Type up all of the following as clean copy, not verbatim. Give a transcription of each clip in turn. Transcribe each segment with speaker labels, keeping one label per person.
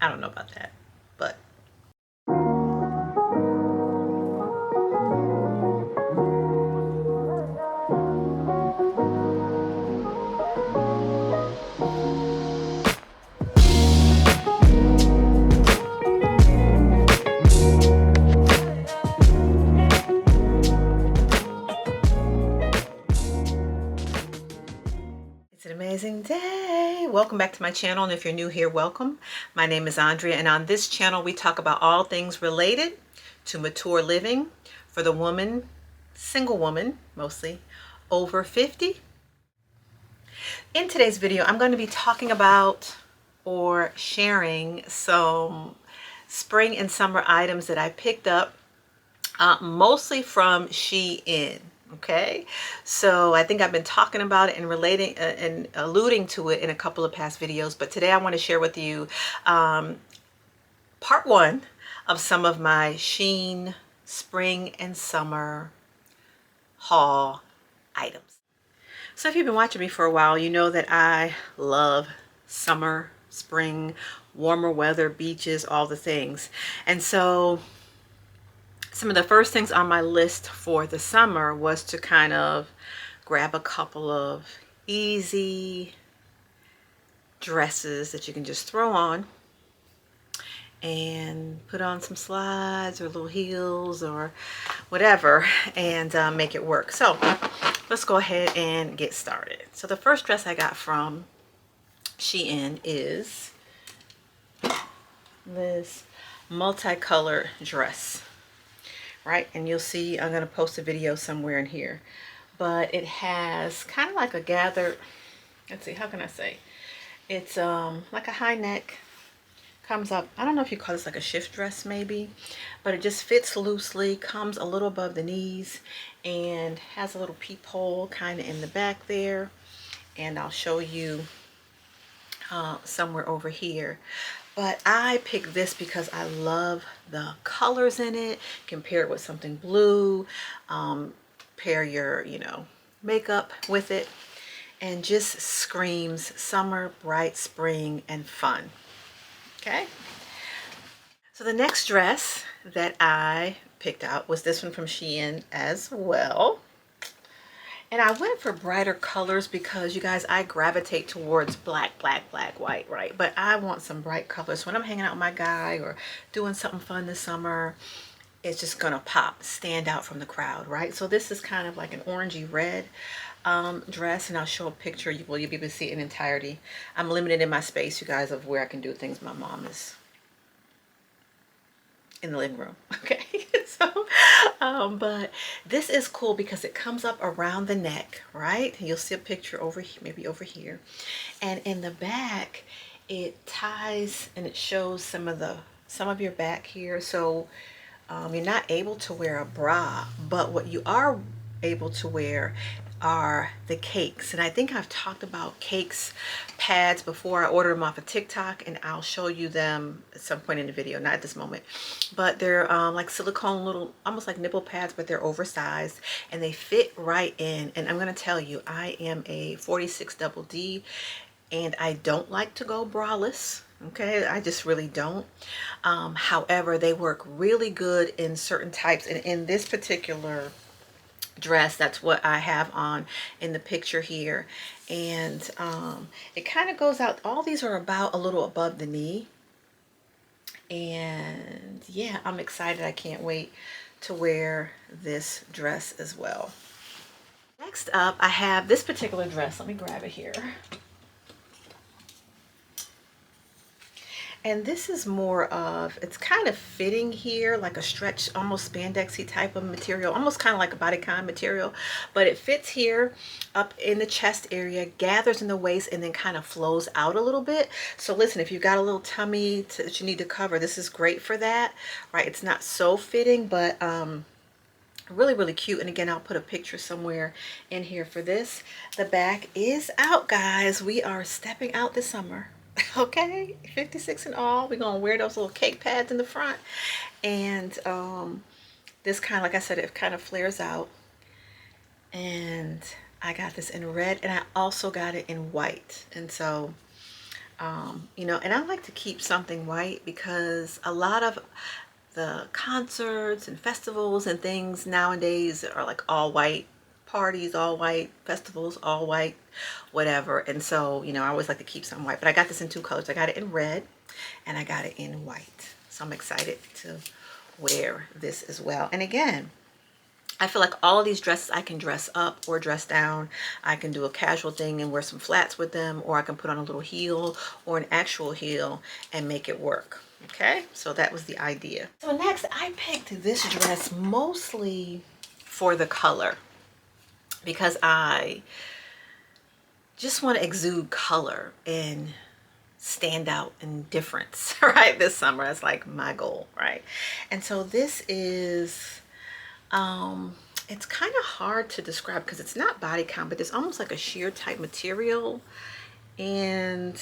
Speaker 1: I don't know about that, but it's an amazing day. Welcome back to my channel, and if you're new here, welcome. My name is Andrea, and on this channel we talk about all things related to mature living for the woman, single woman mostly, over 50. In today's video, I'm going to be talking about or sharing some spring and summer items that I picked up mostly from SHEIN. Okay, so I think I've been talking about it and relating and alluding to it in a couple of past videos, but today I want to share with you part one of some of my SHEIN spring and summer haul items. So if you've been watching me for a while, you know that I love summer, spring, warmer weather, beaches, all the things. And so some of the first things on my list for the summer was to kind of grab a couple of easy dresses that you can just throw on and put on some slides or little heels or whatever and make it work. So let's go ahead and get started. So the first dress I got from SHEIN is this multicolored dress, right? And you'll see, I'm going to post a video somewhere in here, but it has kind of like a gathered, let's see, how can I say, it's like a high neck, comes up, I don't know if you call this like a shift dress maybe, but it just fits loosely, comes a little above the knees, and has a little peephole kind of in the back there. And I'll show you somewhere over here. But I picked this because I love the colors in it. Compare it with something blue, pair your, makeup with it, and just screams summer, bright spring, and fun. Okay, so the next dress that I picked out was this one from SHEIN as well. And I went for brighter colors because, you guys, I gravitate towards black, white, right? But I want some bright colors. When I'm hanging out with my guy or doing something fun this summer, it's just gonna pop, stand out from the crowd, right? So this is kind of like an orangey red dress, and I'll show a picture. You'll be able to see it in entirety. I'm limited in my space, you guys, of where I can do things. My mom is in the living room. Okay, so but this is cool because it comes up around the neck, right? You'll see a picture over here, maybe over here, and in the back it ties and it shows some of your back here. So you're not able to wear a bra, but what you are able to wear are the cakes. And I think I've talked about cakes pads before. I ordered them off of TikTok, and I'll show you them at some point in the video, not at this moment. But they're like silicone little, almost like nipple pads, but they're oversized and they fit right in. And I'm gonna tell you, I am a 46 double D, and I don't like to go braless. Okay, I just really don't. However, they work really good in certain types, and in this particular dress, that's what I have on in the picture here. And it kind of goes out, all these are about a little above the knee. And yeah, I'm excited. I can't wait to wear this dress as well. Next up, I have this particular dress. Let me grab it here. And this is more of, it's kind of fitting here like a stretch, almost spandexy type of material, almost kind of like a bodycon material, but it fits here up in the chest area, gathers in the waist, and then kind of flows out a little bit. So listen, if you've got a little tummy that you need to cover, this is great for that, right? It's not so fitting, but really cute. And again, I'll put a picture somewhere in here for this. The back is out, guys. We are stepping out this summer. Okay, 56 and all. We're gonna wear those little cake pads in the front, and this kind of, like I said, it kind of flares out. And I got this in red, and I also got it in white. And so You know, and I like to keep something white because a lot of the concerts and festivals and things nowadays are like all white, parties all white, festivals all white, whatever. And so, you know, I always like to keep something white, but I got this in two colors. I got it in red and I got it in white. So I'm excited to wear this as well. And again, I feel like all of these dresses I can dress up or dress down. I can do a casual thing and wear some flats with them, or I can put on a little heel or an actual heel and make it work. Okay, so that was the idea. So next I picked this dress mostly for the color because I just want to exude color and stand out in difference, right? This summer, that's like my goal, right? And so this is it's kind of hard to describe because it's not body count, but it's almost like a sheer type material. And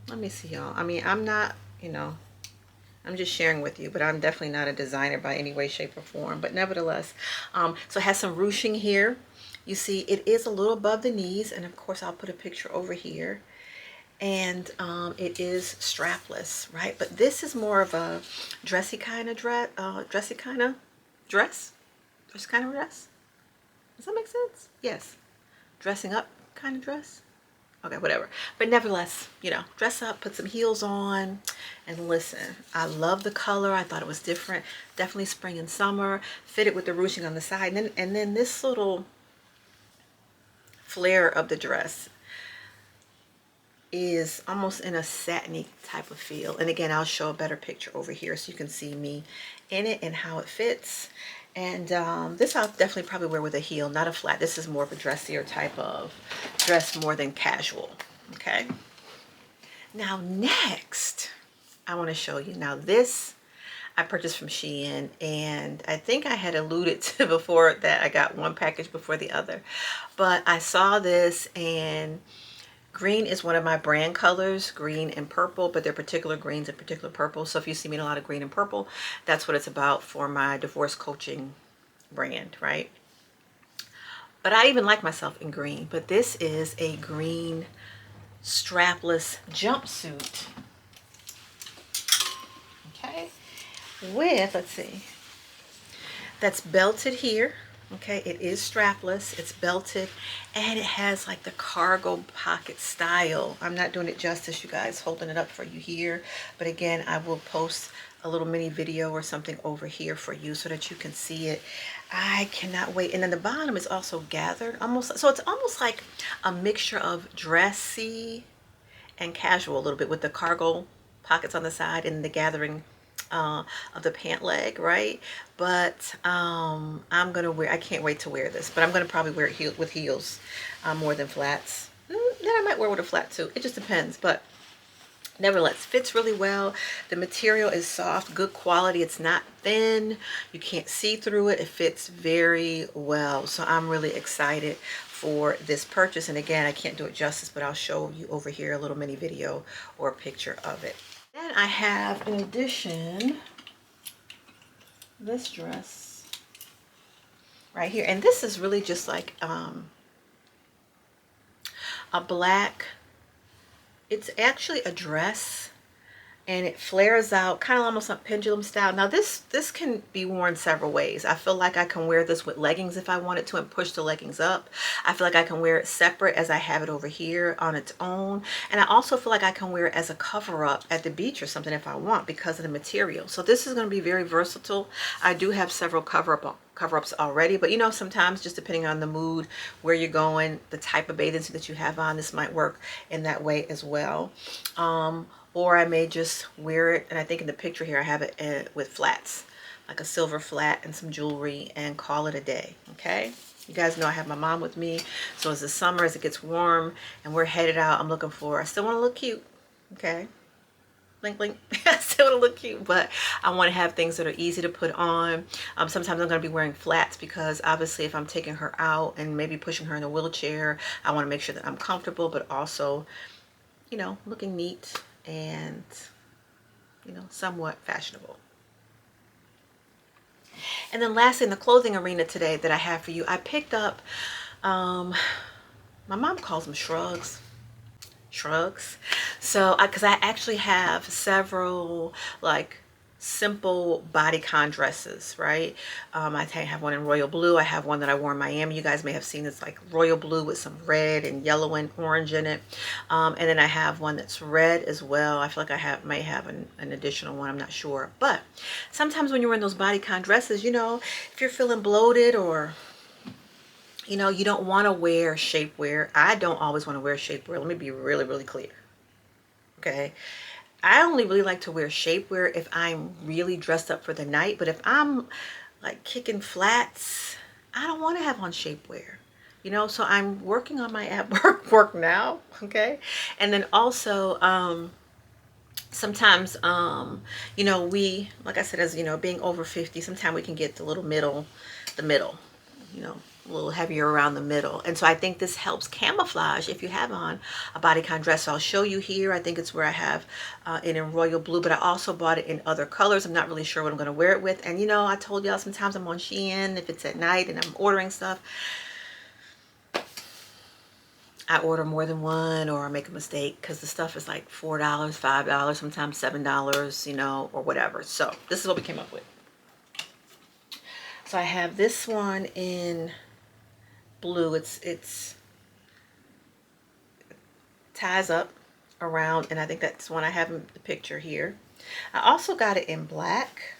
Speaker 1: let me see, y'all. I mean, I'm not, you know, I'm just sharing with you, but I'm definitely not a designer by any way, shape, or form. But nevertheless, so it has some ruching here. You see, it is a little above the knees, and of course, I'll put a picture over here. And it is strapless, right? But this is more of a dressy kind of dress, dress kind of dress. Does that make sense? Yes. Dressing up kind of dress. Okay, whatever. But nevertheless, you know, dress up, put some heels on, and listen. I love the color. I thought it was different. Definitely spring and summer. Fitted with the ruching on the side. And then this little flare of the dress is almost in a satiny type of feel. And again, I'll show a better picture over here so you can see me in it and how it fits. And this I'll definitely probably wear with a heel, not a flat. This is more of a dressier type of dress, more than casual. Okay. Now next, I want to show you. Now this I purchased from SHEIN, and I think I had alluded to before that I got one package before the other. But I saw this, and green is one of my brand colors, green and purple, but they're particular greens and particular purples. So if you see me in a lot of green and purple, that's what it's about for my divorce coaching brand, right? But I even like myself in green, but this is a green strapless jumpsuit. Okay, with, let's see, that's belted here. Okay, it is strapless, it's belted, and it has like the cargo pocket style. I'm not doing it justice, you guys, holding it up for you here, but again, I will post a little mini video or something over here for you so that you can see it. I cannot wait. And then the bottom is also gathered, almost, so it's almost like a mixture of dressy and casual a little bit, with the cargo pockets on the side and the gathering of the pant leg, right? But I'm gonna wear, I can't wait to wear this, but I'm gonna probably wear it with heels more than flats. Then I might wear with a flat too, it just depends. But nevertheless, fits really well. The material is soft, good quality. It's not thin, you can't see through it. It fits very well, so I'm really excited for this purchase. And again, I can't do it justice, but I'll show you over here a little mini video or a picture of it. Then I have, in addition, this dress right here, and this is really just like a black, it's actually a dress, and it flares out kind of almost like pendulum style. Now this can be worn several ways. I feel like I can wear this with leggings if I wanted to and push the leggings up. I feel like I can wear it separate as I have it over here on its own. And I also feel like I can wear it as a cover up at the beach or something if I want, because of the material. So this is going to be very versatile. I do have several cover-ups already, but you know, sometimes just depending on the mood, where you're going, the type of bathing suit that you have on, this might work in that way as well. Or I may just wear it, and I think in the picture here I have it with flats, like a silver flat and some jewelry, and call it a day. Okay, you guys know I have my mom with me, so as the summer, as it gets warm and we're headed out, I'm looking for, I still want to look cute. Okay, blink blink. I still want to look cute, but I want to have things that are easy to put on. Sometimes I'm going to be wearing flats because obviously if I'm taking her out and maybe pushing her in a wheelchair, I want to make sure that I'm comfortable, but also, you know, looking neat and, you know, somewhat fashionable. And then lastly, in the clothing arena today that I have for you, I picked up, my mom calls them shrugs. shrugs. So because I actually have several like simple bodycon dresses, right? I have one in royal blue. I have one that I wore in Miami. You guys may have seen. It's like royal blue with some red and yellow and orange in it. And then I have one that's red as well. I feel like I might have an additional one. I'm not sure. But sometimes when you're in those bodycon dresses, you know, if you're feeling bloated or you know, you don't want to wear shapewear. I don't always want to wear shapewear. Let me be really, really clear. Okay. I only really like to wear shapewear if I'm really dressed up for the night. But if I'm like kicking flats, I don't want to have on shapewear. You know, so I'm working on my at work now. Okay. And then also, sometimes, you know, like I said, as you know, being over 50, sometimes we can get the middle, you know, a little heavier around the middle. And so I think this helps camouflage if you have on a bodycon dress. So I'll show you here. I think it's where I have it in royal blue, but I also bought it in other colors. I'm not really sure what I'm going to wear it with. And you know, I told y'all sometimes I'm on SHEIN if it's at night and I'm ordering stuff. I order more than one or I make a mistake because the stuff is like $4, $5, sometimes $7, you know, or whatever. So this is what we came up with. So I have this one in blue. It's ties up around, and I think that's one I have in the picture here. I also got it in black.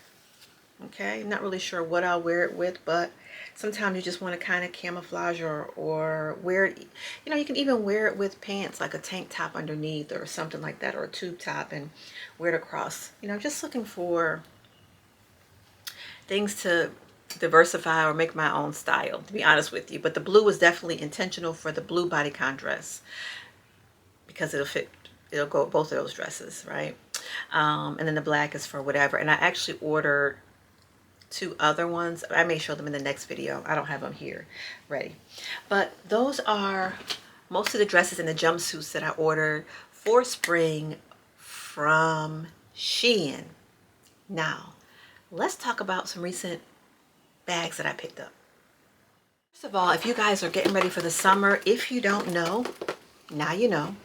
Speaker 1: Okay, not really sure what I'll wear it with, but sometimes you just want to kind of camouflage or wear it. You know, you can even wear it with pants, like a tank top underneath or something like that, or a tube top, and wear it across. You know, just looking for things to diversify or make my own style, to be honest with you. But the blue was definitely intentional for the blue bodycon dress because it'll go with both of those dresses, right? And then the black is for whatever. And I actually ordered 2 other ones. I may show them in the next video. I don't have them here ready. But those are most of the dresses and the jumpsuits that I ordered for spring from SHEIN. Now, let's talk about some recent bags that I picked up. First of all, if you guys are getting ready for the summer, if you don't know, now you know.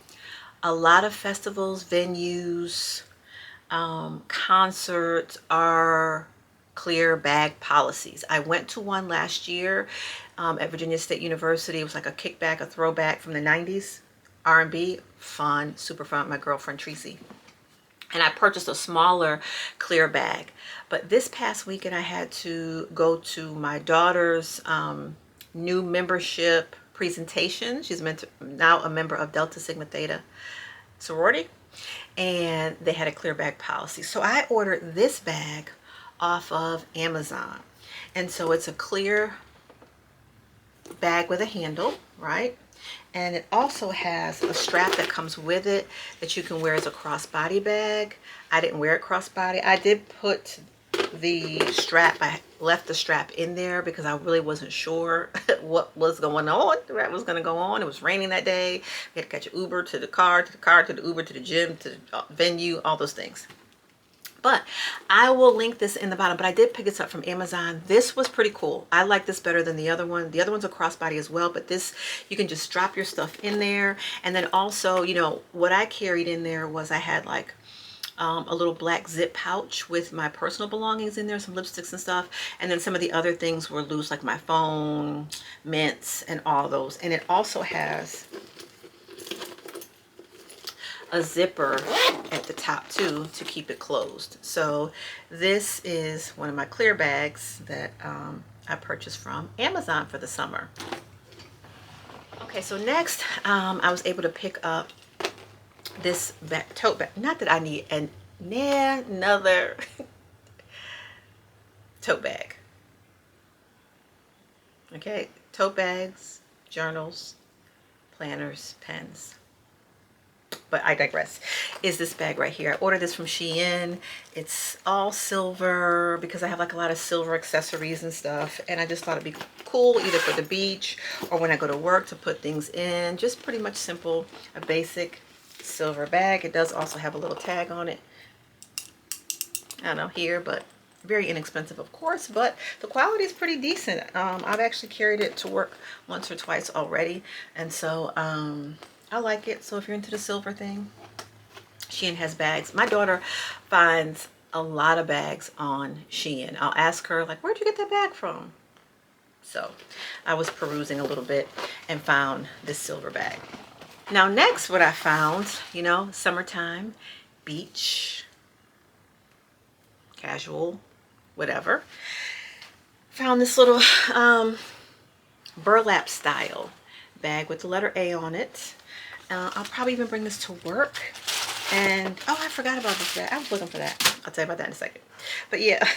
Speaker 1: A lot of festivals, venues, concerts are clear bag policies. I went to one last year at Virginia State University. It was like a kickback, a throwback from the 90s, R&B, fun, super fun. My girlfriend Tracy. And I purchased a smaller clear bag. But this past weekend I had to go to my daughter's new membership presentation. She's now a member of Delta Sigma Theta sorority. And they had a clear bag policy. So I ordered this bag off of Amazon. And so it's a clear bag with a handle, right? And it also has a strap that comes with it that you can wear as a crossbody bag. I didn't wear it crossbody. I did put the strap, I left the strap in there because I really wasn't sure what was going on, what was going to go on. It was raining that day. We had to catch an Uber to the car, to the Uber, to the gym, to the venue, all those things. But I will link this in the bottom, but I did pick this up from Amazon. This was pretty cool. I like this better than the other one. The other one's a crossbody as well, but this, you can just drop your stuff in there. And then also, you know, what I carried in there was I had like a little black zip pouch with my personal belongings in there, some lipsticks and stuff. And then some of the other things were loose, like my phone, mints, and all those. And it also has a zipper at the top too to keep it closed. So this is one of my clear bags that I purchased from Amazon for the summer. Okay, so next I was able to pick up this tote bag. Not that I need another tote bag. Okay, tote bags, journals, planners, pens. But I digress. Is this bag right here. I ordered this from SHEIN. It's all silver because I have like a lot of silver accessories and stuff. And I just thought it'd be cool either for the beach or when I go to work to put things in. Just pretty much simple, a basic silver bag. It does also have a little tag on it. I don't know here, but very inexpensive, of course, but the quality is pretty decent. I've actually carried it to work once or twice already. And so, I like it. So if you're into the silver thing, Shein has bags. My daughter finds a lot of bags on Shein. I'll ask her, like, where'd you get that bag from? So I was perusing a little bit and found this silver bag. Now next, what I found, you know, summertime, beach, casual, whatever. Found this little burlap style bag with the letter A on it. I'll probably even bring this to work. And oh, I forgot about this bag. I was looking for that. I'll tell you about that in a second. But yeah,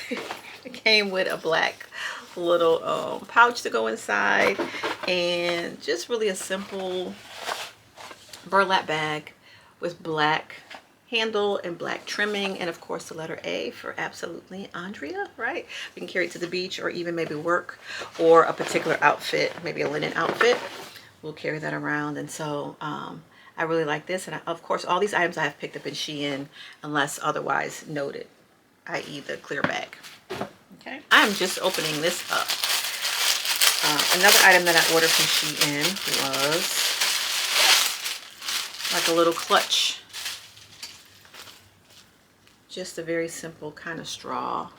Speaker 1: it came with a black little pouch to go inside, and just really a simple burlap bag with black handle and black trimming, and of course the letter A for absolutely Andrea, right? We can carry it to the beach or even maybe work or a particular outfit, maybe a linen outfit. We'll carry that around. And so I really like this. And of course, all these items I have picked up in Shein unless otherwise noted, i.e. the clear bag. Okay, I'm just opening this up. Another item that I ordered from Shein was like a little clutch. Just a very simple kind of straw.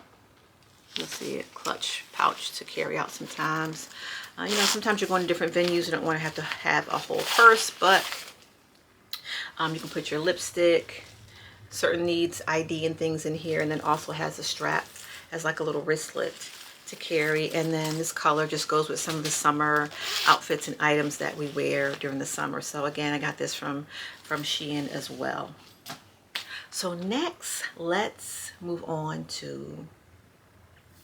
Speaker 1: You'll see it, clutch pouch to carry out sometimes. You know, sometimes you're going to different venues. You don't want to have a whole purse, but you can put your lipstick, certain needs, ID and things in here, and then also has a strap as like a little wristlet to carry. And then this color just goes with some of the summer outfits and items that we wear during the summer. So again, I got this from Shein as well. So next, let's move on to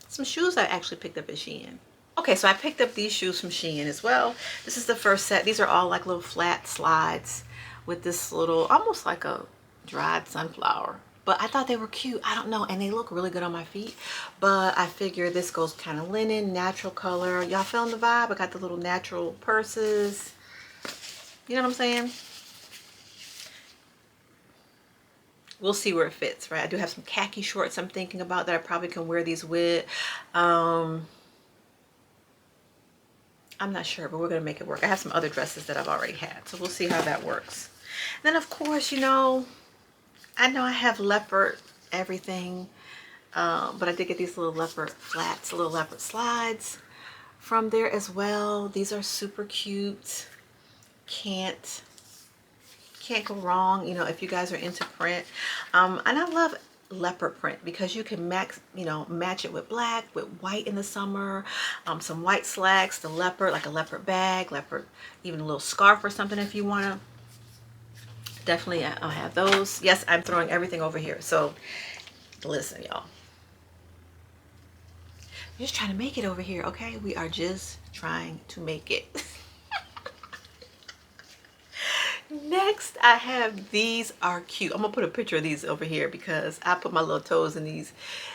Speaker 1: some shoes I actually picked up at Shein. Okay, so I picked up these shoes from Shein as well. This is the first set. These are all like little flat slides with this little, almost like a dried sunflower. But I thought they were cute. I don't know. And they look really good on my feet. But I figure this goes kind of linen, natural color. Y'all feeling the vibe? I got the little natural purses. You know what I'm saying? We'll see where it fits, right? I do have some khaki shorts I'm thinking about that I probably can wear these with. I'm not sure, but we're going to make it work. I have some other dresses that I've already had, so we'll see how that works. Then, of course, you know I have leopard everything, but I did get these little leopard flats, little leopard slides from there as well. These are super cute. Can't go wrong, you know, if you guys are into print. And I love leopard print because you can match it with black, with white in the summer, some white slacks, the leopard, like a leopard bag, leopard, even a little scarf or something if you want to. Definitely I'll have those. Yes, I'm throwing everything over here, so listen, y'all, just trying to make it over here. Okay, we are just trying to make it. Next, I have, these are cute. I'm gonna put a picture of these over here because I put my little toes in these.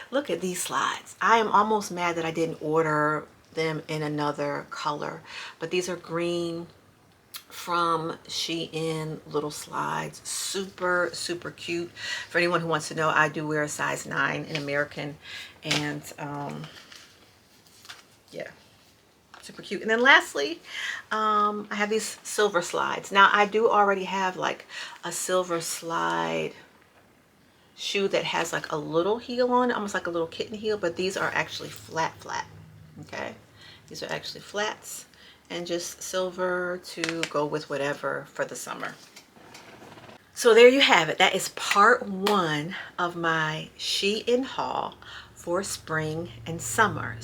Speaker 1: Look at these slides. I am almost mad that I didn't order them in another color, but these are green from Shein, little slides. Super, super cute. For anyone who wants to know, I do wear a size 9 in American, and yeah, super cute. And then lastly, I have these silver slides. Now I do already have like a silver slide shoe that has like a little heel on it, almost like a little kitten heel, but these are actually flat. Okay, these are actually flats and just silver to go with whatever for the summer. So there you have it. That is part 1 of my Shein haul for spring and summer.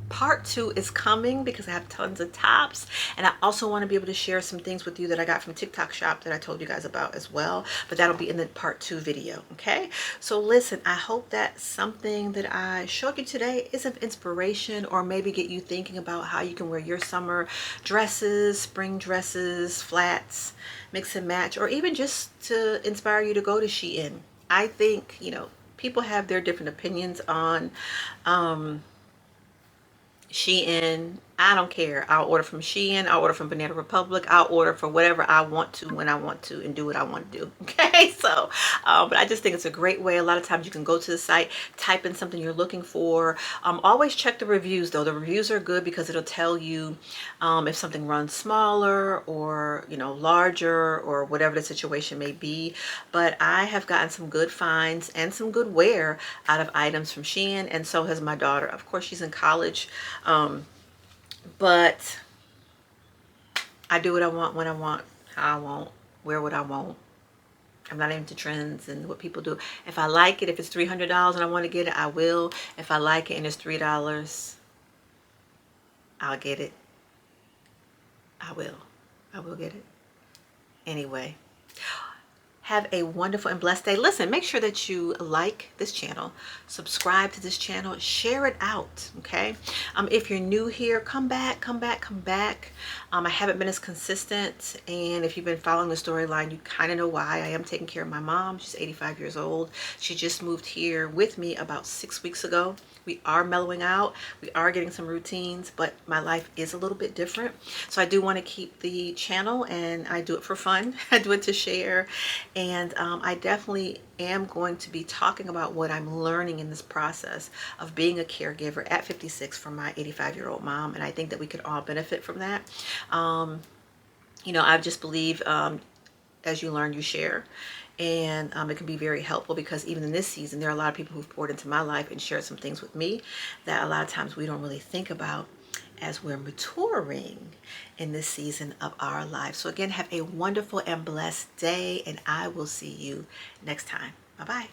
Speaker 1: Part 2 is coming because I have tons of tops, and I also want to be able to share some things with you that I got from TikTok shop that I told you guys about as well, but that'll be in the part 2 video. Okay, so listen, I hope that something that I showed you today is of inspiration, or maybe get you thinking about how you can wear your summer dresses, spring dresses, flats, mix and match, or even just to inspire you to go to Shein. I think, you know, people have their different opinions on Shein. I don't care. I'll order from Shein. I'll order from Banana Republic. I'll order for whatever I want to, when I want to, and do what I want to do. Okay, so, but I just think it's a great way. A lot of times you can go to the site, type in something you're looking for. Always check the reviews though. The reviews are good because it'll tell you if something runs smaller or, you know, larger or whatever the situation may be. But I have gotten some good finds and some good wear out of items from Shein, and so has my daughter. Of course, she's in college. But I do what I want, when I want, how I want, wear what I want. I'm not into trends and what people do. If I like it, if it's $300 and I want to get it, I will. If I like it and it's $3, I'll get it. I will. I will get it. Anyway. Have a wonderful and blessed day. Listen, make sure that you like this channel, subscribe to this channel, share it out, okay? If you're new here, come back, come back, come back. I haven't been as consistent, and if you've been following the storyline, you kind of know why. I am taking care of my mom. She's 85 years old. She just moved here with me about 6 weeks ago. We are mellowing out. We are getting some routines, but my life is a little bit different. So I do want to keep the channel, and I do it for fun. I do it to share. And I definitely am going to be talking about what I'm learning in this process of being a caregiver at 56 for my 85-year-old mom. And I think that we could all benefit from that. You know, I just believe as you learn, you share. And it can be very helpful because even in this season, there are a lot of people who've poured into my life and shared some things with me that a lot of times we don't really think about as we're maturing in this season of our life. So again, have a wonderful and blessed day, and I will see you next time. Bye-bye.